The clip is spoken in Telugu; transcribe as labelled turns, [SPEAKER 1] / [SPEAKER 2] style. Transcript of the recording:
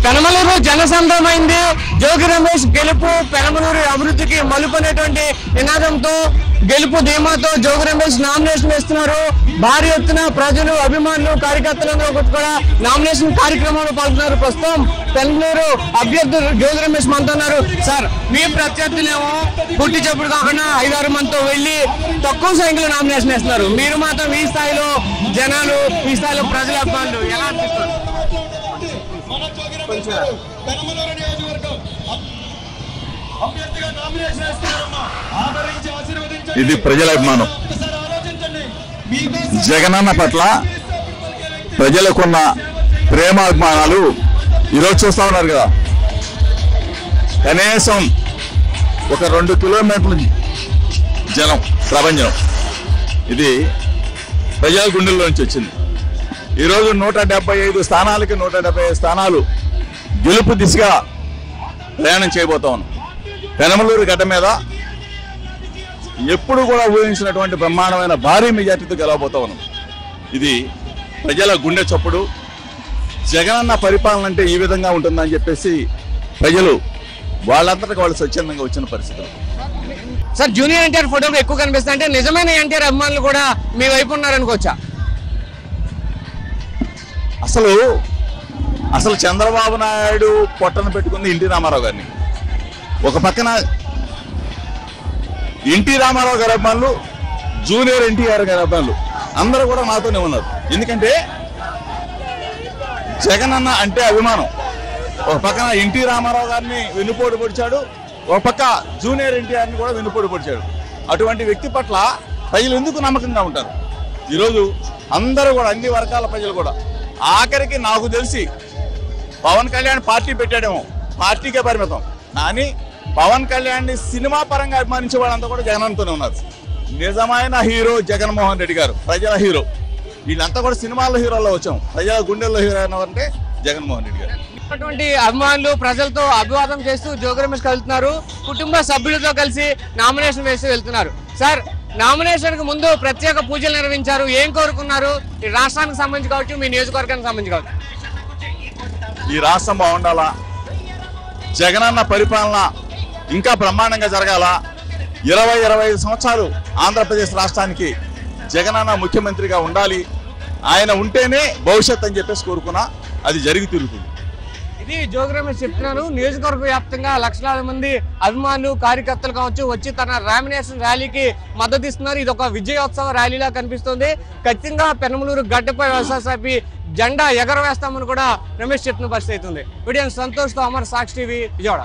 [SPEAKER 1] పెనమలూరు జనసంద్రమైంది. జోగి రమేష్ గెలుపు పెనమలూరు అభివృద్ధికి మలుపనేటువంటి నినాదంతో గెలుపు ధీమాతో జోగి రమేష్ నామినేషన్ వేస్తున్నారు. భారీ ఎత్తున ప్రజలు అభిమానులు కార్యకర్తలందరూ కూడా నామినేషన్ కార్యక్రమంలో పాల్గొన్నారు. ప్రస్తుతం పెనమలూరు అభ్యర్థులు జోగి రమేష్ మనతో ఉన్నారు. సార్, మీ ప్రత్యర్థులేమో పుట్టి చెప్పుడు కాకుండా 5-6 మందితో వెళ్లి తక్కువ సంఖ్యలో నామినేషన్ వేస్తున్నారు. మీరు మాత్రం ఈ స్థాయిలో జనాలు, ఈ స్థాయిలో ప్రజల అభిమానులు ఎలా అనిపిస్తారు?
[SPEAKER 2] ఇది ప్రజల అభిమానం. జగనన్న పట్ల ప్రజలకున్న ప్రేమాభిమానాలు ఈరోజు చూస్తా ఉన్నారు కదా. కనీసం ఒక 2 కిలోమీటర్ల జనం ప్రపంచం ఇది ప్రజల గుండెల్లో నుంచి వచ్చింది. ఈరోజు 175 స్థానాలకి 175 స్థానాలు గెలుపు దిశగా ప్రయాణం చేయబోతా ఉన్నాం. పెనమలూరు గడ్డ మీద ఎప్పుడు కూడా ఊహించినటువంటి బ్రహ్మాండమైన భారీ మెజార్టీతో గెలవబోతా ఉన్నాం. ఇది ప్రజల గుండె చప్పుడు. జగనన్న పరిపాలన అంటే ఈ విధంగా ఉంటుందని చెప్పేసి ప్రజలు వాళ్ళంతటా వాళ్ళు స్వచ్ఛందంగా వచ్చిన పరిస్థితులు.
[SPEAKER 1] సార్, జూనియర్ ఎన్టీఆర్ ఫోటోలు ఎక్కువ కనిపిస్తాయి అంటే నిజమైన ఎన్టీఆర్ అభిమానులు కూడా మీ వైపు ఉన్నారనుకోవచ్చా?
[SPEAKER 2] అసలు చంద్రబాబు నాయుడు పొట్టను పెట్టుకుంది ఎన్టీ రామారావు గారిని. ఒక పక్కన ఎన్టీ రామారావు గారి అభిమానులు, జూనియర్ ఎన్టీఆర్ గారి అభిమానులు అందరూ కూడా నాతోనే ఉన్నారు. ఎందుకంటే జగనన్న అంటే అభిమానం. ఒక పక్కన ఎన్టీ రామారావు గారిని వెన్నుపోటు పొడిచాడు, ఒక పక్క జూనియర్ ఎన్టీఆర్ని కూడా వెన్నుపోటు పొడిచాడు. అటువంటి వ్యక్తి పట్ల ప్రజలు ఎందుకు నమ్మకంగా ఉంటారు? ఈరోజు అందరూ కూడా, అన్ని వర్గాల ప్రజలు కూడా, ఆఖరికి నాకు తెలిసి పవన్ కళ్యాణ్ పార్టీ పెట్టాడేమో, పార్టీకే పరిమితం. కానీ పవన్ కళ్యాణ్ని సినిమా పరంగా అభిమానించే వాళ్ళంతా కూడా జగన్తోనే ఉన్నారు. నిజమైన హీరో జగన్మోహన్ రెడ్డి గారు, ప్రజల హీరో. వీళ్ళంతా కూడా సినిమాల్లో హీరోల్లో వచ్చాం. ప్రజల గుండెల్లో హీరో అంటే జగన్మోహన్ రెడ్డి గారు.
[SPEAKER 1] అటువంటి అభిమానులు ప్రజలతో అభివాదం చేస్తూ జోగి రమేష్ కలుతున్నారు. కుటుంబ సభ్యులతో కలిసి నామినేషన్ వేసి వెళ్తున్నారు. సార్, నామినేషన్ కు ముందు ప్రత్యేక పూజలు నిర్వహించారు. ఏం కోరుకున్నారు? ఈ రాష్ట్రానికి సంబంధించి కావచ్చు, మీ నియోజకవర్గానికి సంబంధించి కావచ్చు.
[SPEAKER 2] ఈ రాష్ట్రం బాగుండాలా, జగనన్న పరిపాలన ఇంకా బ్రహ్మాండంగా జరగాల. 20-25 సంవత్సరాలు ఆంధ్రప్రదేశ్ రాష్ట్రానికి జగనన్న ముఖ్యమంత్రిగా ఉండాలి. ఆయన ఉంటేనే భవిష్యత్ అని చెప్పేసి కోరుకున్నా. అది జరిగి తిరుగుతుంది.
[SPEAKER 1] ఇది జోగి రమేష్ చెప్తున్నాను. నియోజకవర్గ వ్యాప్తంగా లక్షలాది మంది అభిమానులు, కార్యకర్తలు కావచ్చు వచ్చి తన నామినేషన్ ర్యాలీకి మద్దతు ఇస్తున్నారు. ఇది ఒక విజయోత్సవ ర్యాలీలా కనిపిస్తుంది. ఖచ్చితంగా పెనమలూరు గడ్డపై వైఎస్ఆర్సీపీ జెండా ఎగరవేస్తామని కూడా రమేష్ చెప్తున్న పరిస్థితి అవుతుంది. వీడియో సంతోష్తో అమర్, సాక్షి టీవీ, విజయవాడ.